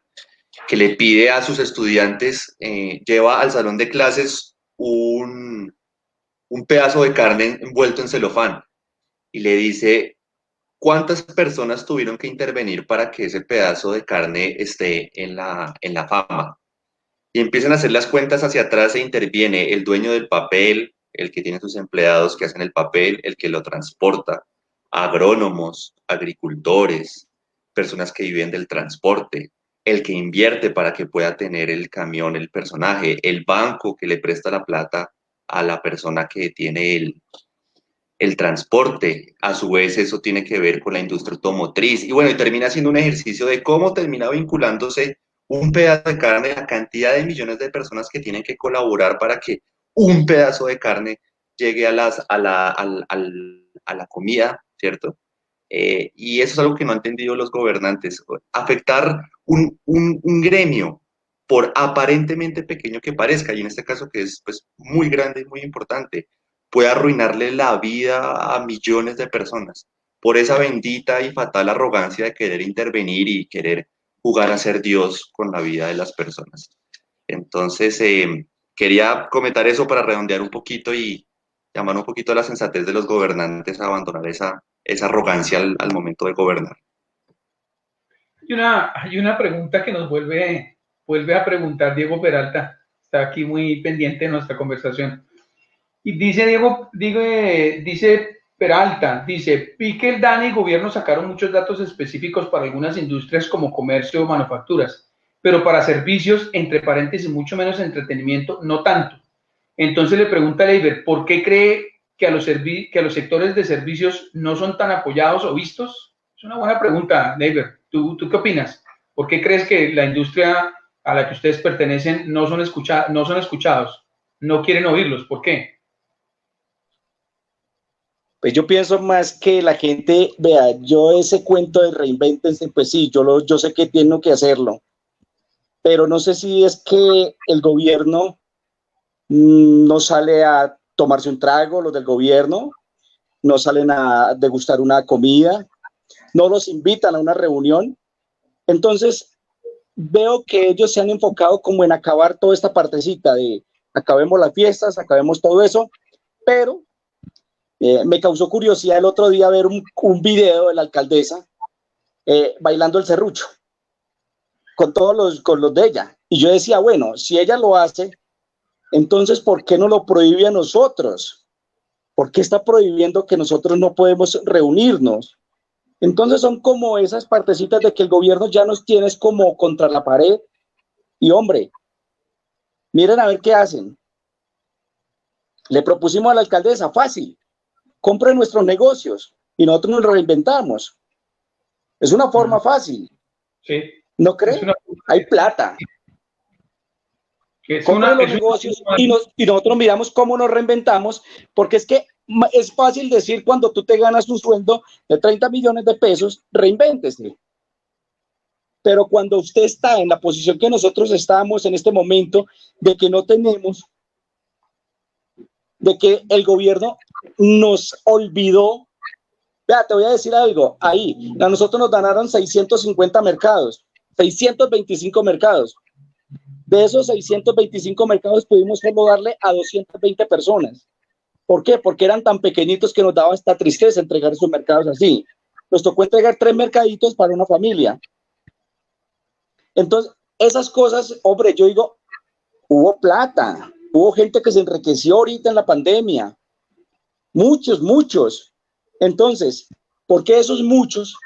que le pide a sus estudiantes, lleva al salón de clases un pedazo de carne envuelto en celofán y le dice, ¿cuántas personas tuvieron que intervenir para que ese pedazo de carne esté en la fama? Y empiezan a hacer las cuentas hacia atrás e interviene el dueño del papel, el que tiene sus empleados que hacen el papel, el que lo transporta, agrónomos, agricultores, personas que viven del transporte, el que invierte para que pueda tener el camión, el personaje, el banco que le presta la plata a la persona que tiene el transporte. A su vez, eso tiene que ver con la industria automotriz. Y bueno, y termina siendo un ejercicio de cómo termina vinculándose un pedazo de carne, la cantidad de millones de personas que tienen que colaborar para que un pedazo de carne llegue a la comida, ¿cierto? Y eso es algo que no han entendido los gobernantes. Afectar un gremio, por aparentemente pequeño que parezca, y en este caso que es pues, muy grande y muy importante, puede arruinarle la vida a millones de personas por esa bendita y fatal arrogancia de querer intervenir y querer jugar a ser Dios con la vida de las personas. Entonces, quería comentar eso para redondear un poquito y llamar un poquito a la sensatez de los gobernantes a abandonar esa arrogancia al momento de gobernar. Hay una pregunta que nos vuelve a preguntar Diego Peralta, está aquí muy pendiente de nuestra conversación. Y dice dice Peralta, dice, Pique, el DANE y gobierno sacaron muchos datos específicos para algunas industrias como comercio o manufacturas, pero para servicios, entre paréntesis, mucho menos entretenimiento, no tanto. Entonces le pregunta a Leiber, ¿por qué cree que a los sectores de servicios no son tan apoyados o vistos? Es una buena pregunta, Leiber. ¿Tú qué opinas? ¿Por qué crees que la industria a la que ustedes pertenecen no son escuchados? No quieren oírlos. ¿Por qué? Pues yo pienso más que la gente, vea, yo ese cuento de reinvéntense, pues sí, yo sé que tengo que hacerlo, pero no sé si es que el gobierno no sale a tomarse un trago, los del gobierno, no salen a degustar una comida, no los invitan a una reunión. Entonces, veo que ellos se han enfocado como en acabar toda esta partecita de acabemos las fiestas, acabemos todo eso, pero me causó curiosidad el otro día ver un video de la alcaldesa bailando el serrucho con los de ella. Y yo decía, bueno, si ella lo hace, entonces, ¿por qué no lo prohíbe a nosotros? ¿Por qué está prohibiendo que nosotros no podemos reunirnos? Entonces son como esas partecitas de que el gobierno ya nos tiene como contra la pared. Y hombre, miren a ver qué hacen. Le propusimos a la alcaldesa, fácil, compre nuestros negocios y nosotros nos reinventamos. Es una forma fácil. Sí. ¿No cree? Hay plata. Compren los negocios y nosotros miramos cómo nos reinventamos, porque es que es fácil decir cuando tú te ganas un sueldo de 30 millones de pesos, reinvéntese. Pero cuando usted está en la posición que nosotros estamos en este momento, de que no tenemos, de que el gobierno nos olvidó, vea, te voy a decir algo, ahí, a nosotros nos ganaron 650 mercados, 625 mercados. De esos 625 mercados pudimos solo darle a 220 personas. ¿Por qué? Porque eran tan pequeñitos que nos daba esta tristeza entregar esos mercados así. Nos tocó entregar 3 mercaditos para una familia. Entonces, esas cosas, hombre, yo digo, hubo plata, hubo gente que se enriqueció ahorita en la pandemia, muchos. Entonces, ¿por qué esos muchos?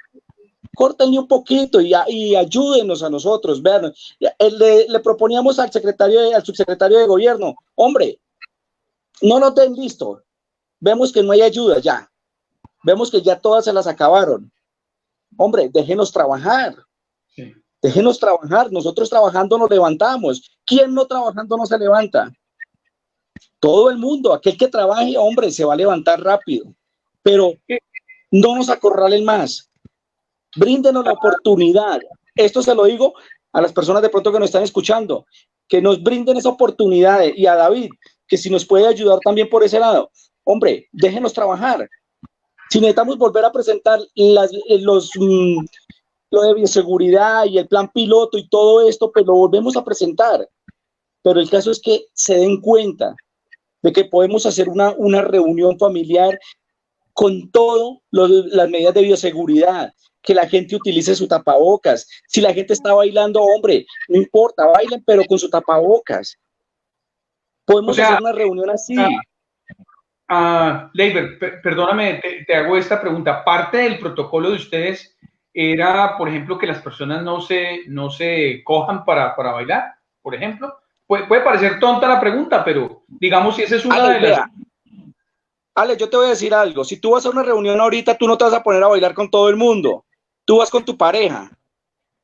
Córtenle un poquito y ayúdenos a nosotros. Vean, le proponíamos al subsecretario de gobierno, hombre, no nos den listo, vemos que no hay ayuda ya, vemos que ya todas se las acabaron. Hombre, déjenos trabajar. Sí. Déjenos trabajar, nosotros trabajando nos levantamos. ¿Quién no trabajando no se levanta? Todo el mundo, aquel que trabaje, hombre, se va a levantar rápido, pero no nos acorralen más. Bríndenos la oportunidad. Esto se lo digo a las personas de pronto que nos están escuchando, que nos brinden esa oportunidad, y a David, que si nos puede ayudar también por ese lado. Hombre, déjenos trabajar. Si necesitamos volver a presentar lo de bioseguridad y el plan piloto y todo esto, pues lo volvemos a presentar. Pero el caso es que se den cuenta de que podemos hacer una reunión familiar con todas las medidas de bioseguridad, que la gente utilice su tapabocas. Si la gente está bailando, hombre, no importa, bailen, pero con su tapabocas. Podemos hacer una reunión así. Leiber, perdóname, te hago esta pregunta. Parte del protocolo de ustedes era, por ejemplo, que las personas no se cojan para bailar, por ejemplo. Puede parecer tonta la pregunta, pero digamos si esa es una de las... Ale, yo te voy a decir algo. Si tú vas a una reunión ahorita, tú no te vas a poner a bailar con todo el mundo. Tú vas con tu pareja.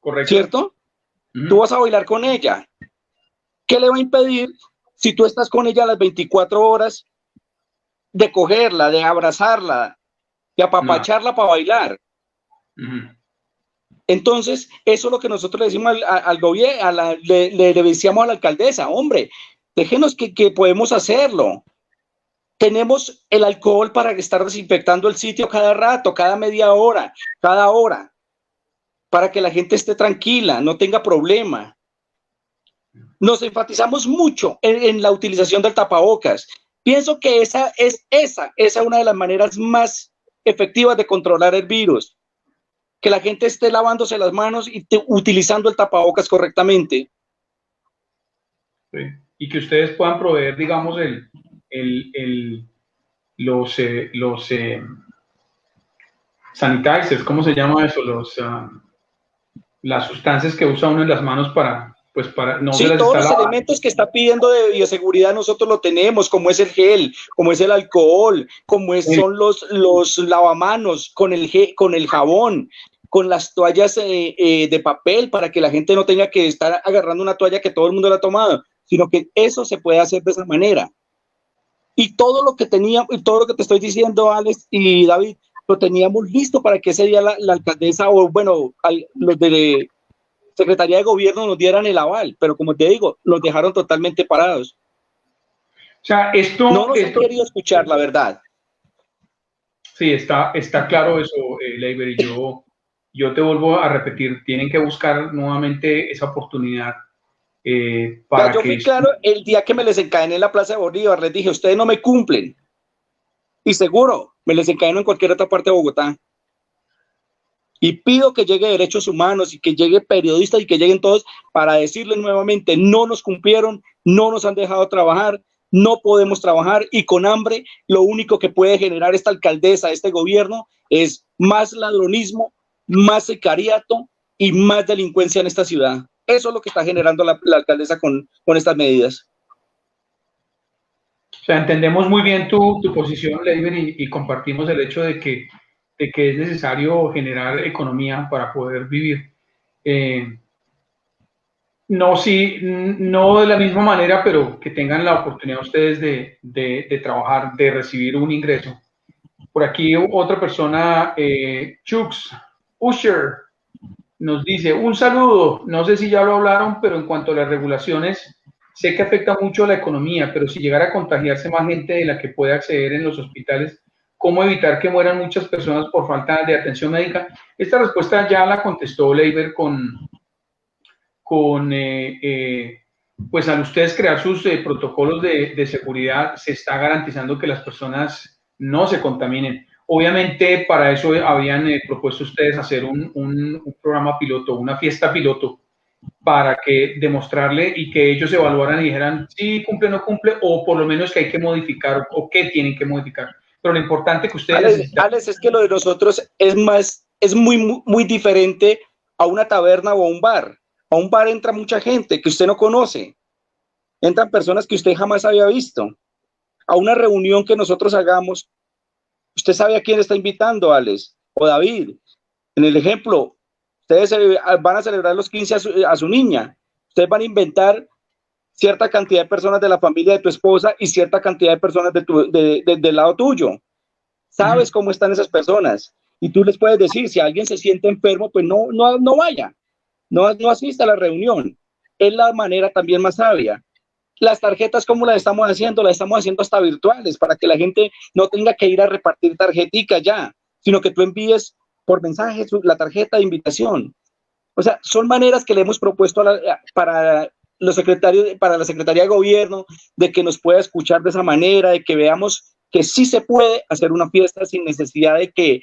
Correcto. ¿Cierto? Tú vas a bailar con ella. ¿Qué le va a impedir si tú estás con ella a las 24 horas de cogerla, de abrazarla, de apapacharla para bailar? Entonces, eso es lo que nosotros le decimos al gobierno, le decíamos a la alcaldesa, hombre, déjenos que podemos hacerlo. Tenemos el alcohol para estar desinfectando el sitio cada rato, cada media hora, cada hora, para que la gente esté tranquila, no tenga problema. Nos enfatizamos mucho en la utilización del tapabocas. Pienso que esa es una de las maneras más efectivas de controlar el virus. Que la gente esté lavándose las manos y utilizando el tapabocas correctamente. Sí. Y que ustedes puedan proveer, digamos, los sanitizers, ¿cómo se llama eso? Las sustancias que usa uno en las manos para no sí, todos los elementos que está pidiendo de bioseguridad nosotros lo tenemos, como es el gel, como es el alcohol, como son los lavamanos, con el jabón, con las toallas de papel, para que la gente no tenga que estar agarrando una toalla que todo el mundo la ha tomado, sino que eso se puede hacer de esa manera. Y todo lo que todo lo que te estoy diciendo, Alex y David, lo teníamos listo para que ese día la alcaldesa o, bueno, los de Secretaría de Gobierno nos dieran el aval, pero como te digo, nos dejaron totalmente parados. O sea, no nos han querido escuchar, la verdad. Sí, está claro eso, Leiber, y yo te vuelvo a repetir, tienen que buscar nuevamente esa oportunidad. Yo fui claro el día que me les encadené en la Plaza de Bolívar, les dije, ustedes no me cumplen, y seguro me les encadeno en cualquier otra parte de Bogotá, y pido que llegue Derechos Humanos y que llegue periodistas y que lleguen todos para decirles nuevamente, no nos cumplieron, no nos han dejado trabajar, no podemos trabajar, y con hambre lo único que puede generar esta alcaldesa, este gobierno, es más ladronismo, más sicariato y más delincuencia en esta ciudad. Eso es lo que está generando la alcaldesa con estas medidas. O sea, entendemos muy bien tu posición, Leiber, y compartimos el hecho de que es necesario generar economía para poder vivir. No de la misma manera, pero que tengan la oportunidad ustedes de trabajar, de recibir un ingreso. Por aquí otra persona, Chux, Usher, nos dice, un saludo, no sé si ya lo hablaron, pero en cuanto a las regulaciones, sé que afecta mucho a la economía, pero si llegara a contagiarse más gente de la que puede acceder en los hospitales, ¿cómo evitar que mueran muchas personas por falta de atención médica? Esta respuesta ya la contestó Leiber pues al ustedes crear sus protocolos de seguridad, se está garantizando que las personas no se contaminen. Obviamente, para eso habían propuesto ustedes hacer un programa piloto, una fiesta piloto, para que demostrarle y que ellos evaluaran y dijeran si cumple o no cumple, o por lo menos que hay que modificar o qué tienen que modificar. Pero lo importante que ustedes necesitan... Alex, es que lo de nosotros es muy diferente a una taberna o a un bar. A un bar entra mucha gente que usted no conoce. Entran personas que usted jamás había visto. A una reunión que nosotros hagamos, usted sabe a quién está invitando, Alex o David. En el ejemplo, ustedes van a celebrar los 15 a su niña. Ustedes van a inventar cierta cantidad de personas de la familia de tu esposa y cierta cantidad de personas del lado tuyo. Sabes cómo están esas personas y tú les puedes decir, si alguien se siente enfermo, pues no vaya, no asista a la reunión. Es la manera también más sabia. Las tarjetas, ¿cómo las estamos haciendo? Las estamos haciendo hasta virtuales para que la gente no tenga que ir a repartir tarjeticas ya, sino que tú envíes por mensaje la tarjeta de invitación. O sea, son maneras que le hemos propuesto para los secretarios, para la Secretaría de Gobierno, de que nos pueda escuchar de esa manera, de que veamos que sí se puede hacer una fiesta sin necesidad de que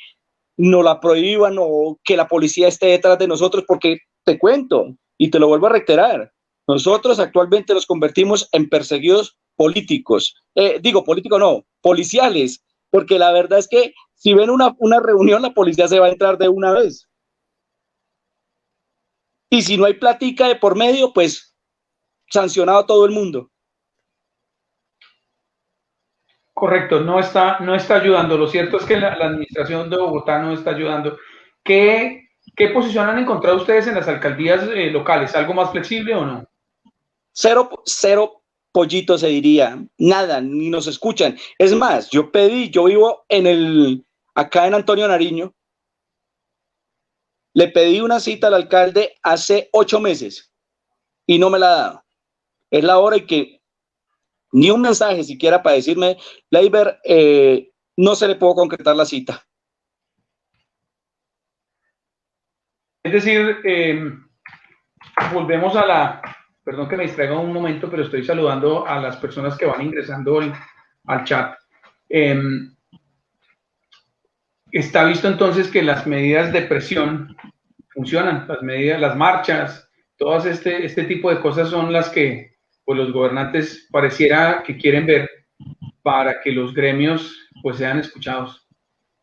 nos la prohíban o que la policía esté detrás de nosotros, porque te cuento y te lo vuelvo a reiterar, nosotros actualmente nos convertimos en perseguidos políticos, políticos no, policiales, porque la verdad es que si ven una reunión, la policía se va a entrar de una vez. Y si no hay platica de por medio, pues sancionado a todo el mundo. Correcto, no está ayudando. Lo cierto es que la administración de Bogotá no está ayudando. ¿Qué posición han encontrado ustedes en las alcaldías locales? ¿Algo más flexible o no? Cero pollito se diría, nada, ni nos escuchan. Es más, yo vivo acá en Antonio Nariño, le pedí una cita al alcalde hace 8 meses y no me la ha dado. Es la hora y que ni un mensaje siquiera para decirme, Leiber, no se le puedo concretar la cita. Es decir, volvemos perdón que me distraiga un momento, pero estoy saludando a las personas que van ingresando al chat. Está visto entonces que las medidas de presión funcionan, las marchas, todas este tipo de cosas son las que pues, los gobernantes pareciera que quieren ver para que los gremios pues sean escuchados.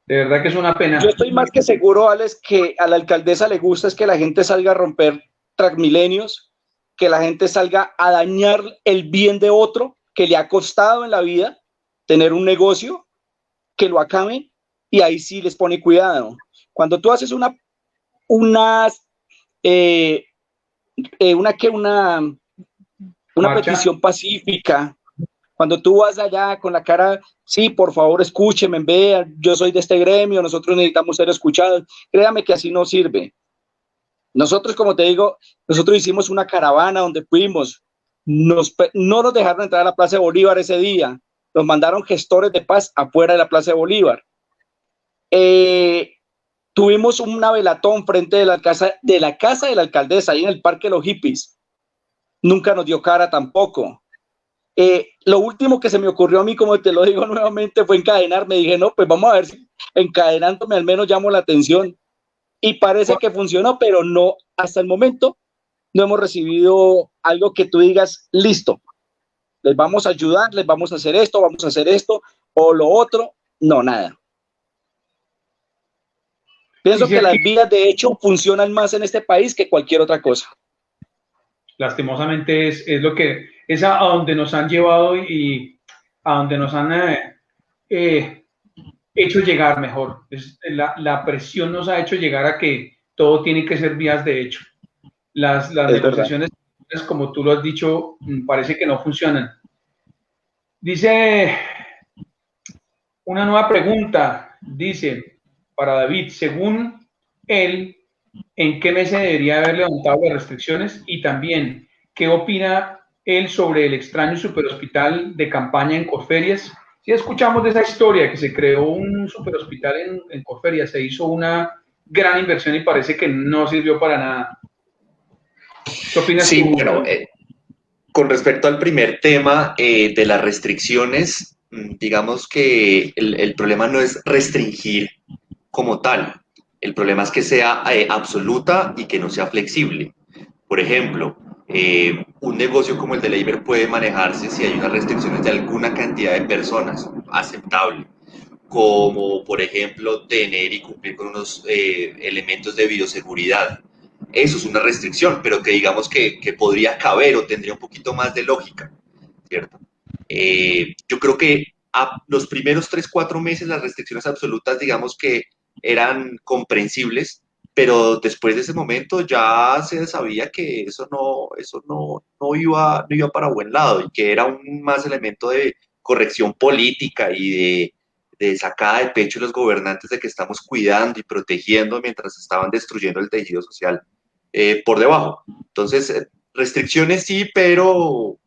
De verdad que es una pena. Yo estoy más que seguro, Alex, que a la alcaldesa le gusta es que la gente salga a romper Transmilenios, que la gente salga a dañar el bien de otro que le ha costado en la vida tener un negocio, que lo acabe, y ahí sí les pone cuidado. Cuando tú haces una petición pacífica, cuando tú vas allá con la cara, sí, por favor, escúcheme, vea, yo soy de este gremio, nosotros necesitamos ser escuchados, créame que así no sirve. Nosotros, como te digo, nosotros hicimos una caravana donde fuimos, no nos dejaron entrar a la Plaza de Bolívar ese día, nos mandaron gestores de paz afuera de la Plaza de Bolívar. Tuvimos una velatón frente de la casa de la alcaldesa, ahí en el Parque de los Hippies. Nunca nos dio cara tampoco. Lo último que se me ocurrió a mí, como te lo digo nuevamente, fue encadenar. Me dije, no, pues vamos a ver si encadenándome al menos llamo la atención. Y parece que funcionó, pero no, hasta el momento no hemos recibido algo que tú digas, listo, les vamos a ayudar, les vamos a hacer esto o lo otro. No, nada. Pienso que las vías, de hecho, funcionan más en este país que cualquier otra cosa. Lastimosamente es a donde nos han llevado y a donde nos han hecho llegar mejor. La presión nos ha hecho llegar a que todo tiene que ser vías de hecho. Las negociaciones, como tú lo has dicho, parece que no funcionan. Dice una nueva pregunta, dice para David, según él, ¿en qué mes se debería haber levantado las restricciones? Y también, ¿qué opina él sobre el extraño superhospital de campaña en Corferias? Si escuchamos de esa historia, que se creó un superhospital en Corferias, se hizo una gran inversión y parece que no sirvió para nada. ¿Qué opinas tú? Bueno, con respecto al primer tema de las restricciones, digamos que el problema no es restringir como tal. El problema es que sea absoluta y que no sea flexible. Por ejemplo, un negocio como el de Leiber puede manejarse si hay unas restricciones de alguna cantidad de personas, aceptable, como por ejemplo tener y cumplir con unos elementos de bioseguridad. Eso es una restricción, pero que digamos que podría caber o tendría un poquito más de lógica, ¿cierto? Yo creo que a los primeros 3, 4 meses las restricciones absolutas, digamos que eran comprensibles, pero después de ese momento ya se sabía que no iba para buen lado y que era un más elemento de corrección política y de sacada de pecho de los gobernantes de que estamos cuidando y protegiendo mientras estaban destruyendo el tejido social por debajo. Entonces, restricciones sí, pero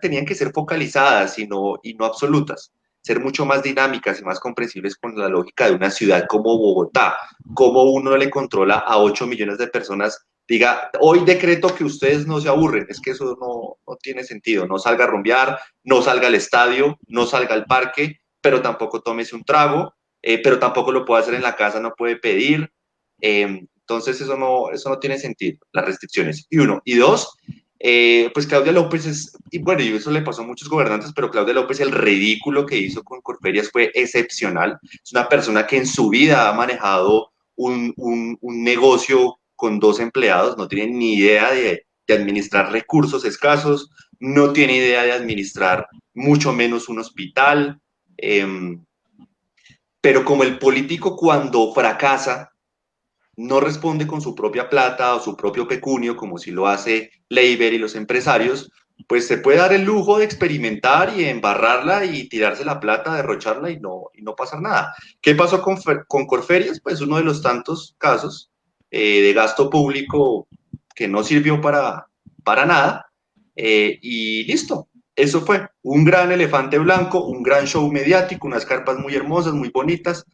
tenían que ser focalizadas y no absolutas, ser mucho más dinámicas y más comprensibles con la lógica de una ciudad como Bogotá, como uno le controla a 8 millones de personas, diga, hoy decreto que ustedes no se aburren, es que eso no tiene sentido, no salga a rumbear, no salga al estadio, no salga al parque, pero tampoco tómese un trago, pero tampoco lo puede hacer en la casa, no puede pedir, entonces eso no tiene sentido, las restricciones, y uno, y dos, pues Claudia López y bueno, y eso le pasó a muchos gobernantes, pero Claudia López, el ridículo que hizo con Corferias fue excepcional. Es una persona que en su vida ha manejado un negocio con 2 empleados, no tiene ni idea de administrar recursos escasos, no tiene idea de administrar mucho menos un hospital, pero como el político cuando fracasa, no responde con su propia plata o su propio pecunio, como si lo hace Leiber y los empresarios, pues se puede dar el lujo de experimentar y embarrarla y tirarse la plata, derrocharla y no pasar nada. ¿Qué pasó con Corferias? Pues uno de los tantos casos de gasto público que no sirvió para nada y listo. Eso fue un gran elefante blanco, un gran show mediático, unas carpas muy hermosas, muy bonitas,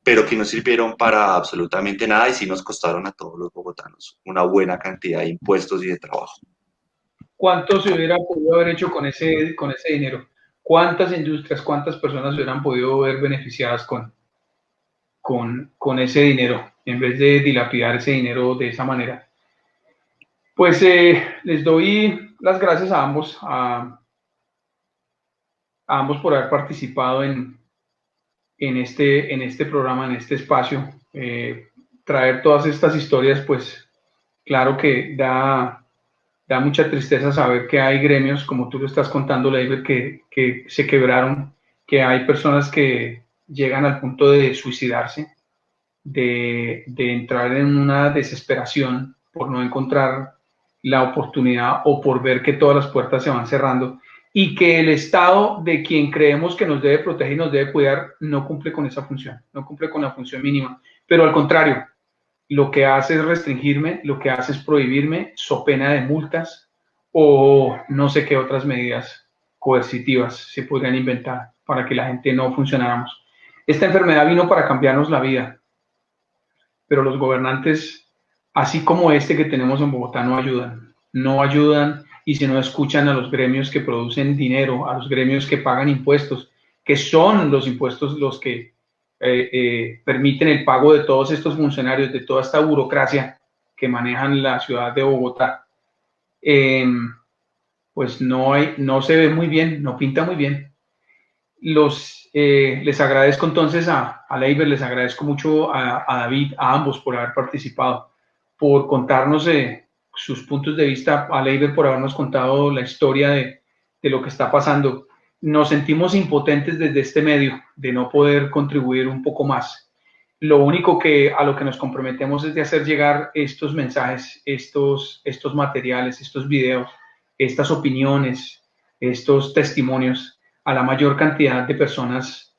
pero que no sirvieron para absolutamente nada y sí nos costaron a todos los bogotanos una buena cantidad de impuestos y de trabajo. ¿Cuánto se hubiera podido haber hecho con ese dinero? ¿Cuántas industrias, cuántas personas se hubieran podido ver beneficiadas con ese dinero en vez de dilapidar ese dinero de esa manera? Pues les doy las gracias a ambos, a ambos por haber participado en este programa, en este espacio. Traer todas estas historias, pues claro que da mucha tristeza saber que hay gremios, como tú lo estás contando, Leiber, que se quebraron, que hay personas que llegan al punto de suicidarse, de entrar en una desesperación por no encontrar la oportunidad o por ver que todas las puertas se van cerrando y que el Estado de quien creemos que nos debe proteger y nos debe cuidar no cumple con esa función, no cumple con la función mínima, pero al contrario, lo que hace es restringirme, lo que hace es prohibirme, so pena de multas o no sé qué otras medidas coercitivas se podrían inventar para que la gente no funcionáramos. Esta enfermedad vino para cambiarnos la vida, pero los gobernantes, así como este que tenemos en Bogotá, no ayudan y si no escuchan a los gremios que producen dinero, a los gremios que pagan impuestos, que son los impuestos los que permiten el pago de todos estos funcionarios, de toda esta burocracia que manejan la ciudad de Bogotá, pues no se ve muy bien, no pinta muy bien. Les agradezco entonces a Leiber, les agradezco mucho a David, a ambos por haber participado, por contarnos sus puntos de vista, a Leiber por habernos contado la historia de lo que está pasando. Nos sentimos impotentes desde este medio de no poder contribuir un poco más. Lo único a lo que nos comprometemos es de hacer llegar estos mensajes, estos materiales, estos videos, estas opiniones, estos testimonios a la mayor cantidad de personas,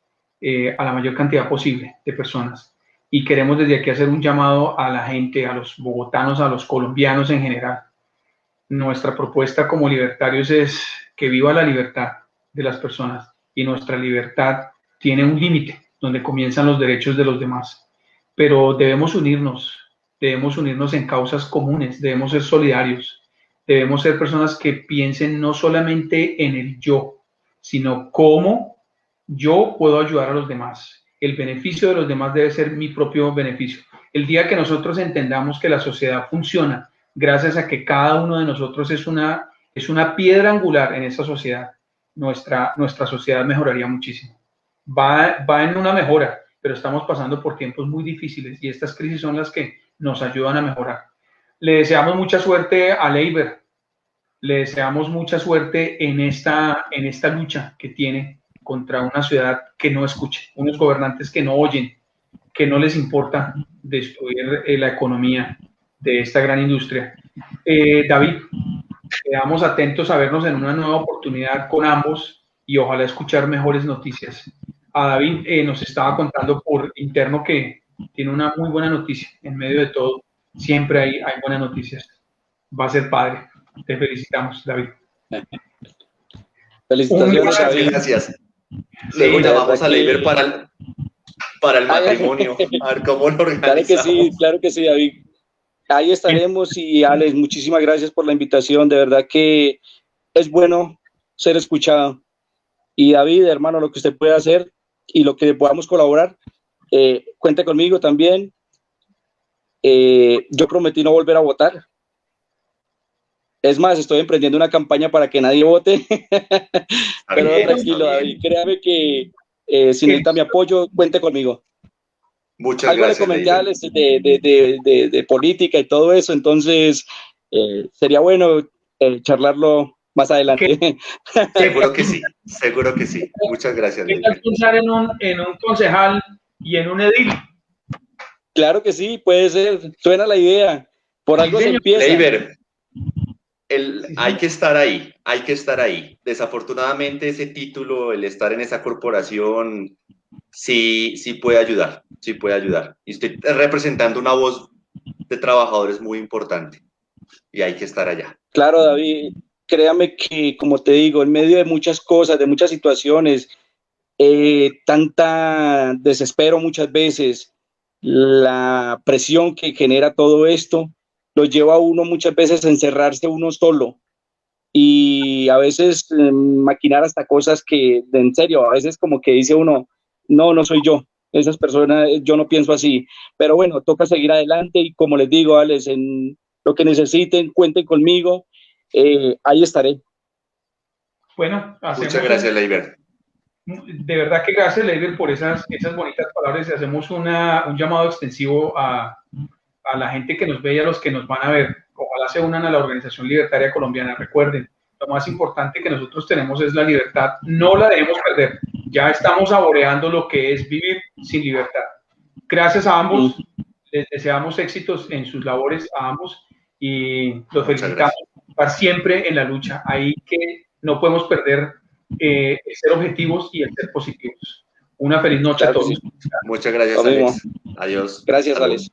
a la mayor cantidad posible de personas. Y queremos desde aquí hacer un llamado a la gente, a los bogotanos, a los colombianos en general. Nuestra propuesta como libertarios es que viva la libertad de las personas y nuestra libertad tiene un límite donde comienzan los derechos de los demás. Pero debemos unirnos en causas comunes, debemos ser solidarios, debemos ser personas que piensen no solamente en el yo, sino cómo yo puedo ayudar a los demás. El beneficio de los demás debe ser mi propio beneficio. El día que nosotros entendamos que la sociedad funciona gracias a que cada uno de nosotros es una piedra angular en esa sociedad. Nuestra sociedad mejoraría muchísimo. Va en una mejora, pero estamos pasando por tiempos muy difíciles y estas crisis son las que nos ayudan a mejorar. Le deseamos mucha suerte a Leiber, le deseamos mucha suerte en esta lucha que tiene contra una ciudad que no escucha, unos gobernantes que no oyen, que no les importa destruir la economía de esta gran industria. David, quedamos atentos a vernos en una nueva oportunidad con ambos y ojalá escuchar mejores noticias. A David nos estaba contando por interno que tiene una muy buena noticia. En medio de todo, siempre hay buenas noticias. Va a ser padre. Te felicitamos, David. Felicitaciones, David. Gracias. Luego llamamos a Leiber para el matrimonio, a ver cómo lo organizamos. Claro que sí, David. Ahí estaremos y Alex, muchísimas gracias por la invitación, de verdad que es bueno ser escuchado. Y David, hermano, lo que usted pueda hacer y lo que podamos colaborar, cuente conmigo también. Yo prometí no volver a votar. Es más, estoy emprendiendo una campaña para que nadie vote. Pero bien, tranquilo, David, créame que si necesita mi apoyo, cuente conmigo. Muchas algo gracias. Algo le comenté a Alex de política y todo eso, entonces sería bueno charlarlo más adelante. Seguro que sí, seguro que sí. Muchas gracias. ¿Qué tal pensar en un concejal y en un edil? Claro que sí, puede ser, suena la idea. Por algo se empieza. Leiber, hay que estar ahí, hay que estar ahí. Desafortunadamente ese título, el estar en esa corporación, sí puede ayudar, sí puede ayudar. Y estoy representando una voz de trabajadores muy importante y hay que estar allá. Claro, David, créame que, como te digo, en medio de muchas cosas, de muchas situaciones, tanta desespero muchas veces, la presión que genera todo esto, lo lleva a uno muchas veces a encerrarse uno solo y a veces maquinar hasta cosas que, en serio, a veces como que dice uno, no soy yo, esas personas, yo no pienso así, pero bueno, toca seguir adelante y como les digo, Alex, en lo que necesiten, cuenten conmigo, ahí estaré. Bueno, muchas gracias, Leiber. De verdad que gracias, Leiber, por esas bonitas palabras y hacemos un llamado extensivo a la gente que nos ve y a los que nos van a ver. Ojalá se unan a la Organización Libertaria Colombiana. Recuerden, lo más importante que nosotros tenemos es la libertad. No la debemos perder. Ya estamos saboreando lo que es vivir sin libertad. Gracias a ambos. Les deseamos éxitos en sus labores a ambos y los felicitamos para siempre en la lucha. Ahí que no podemos perder el ser objetivos y el ser positivos. Una feliz noche a todos. Muchas gracias, Alex. Adiós. Gracias, Alex.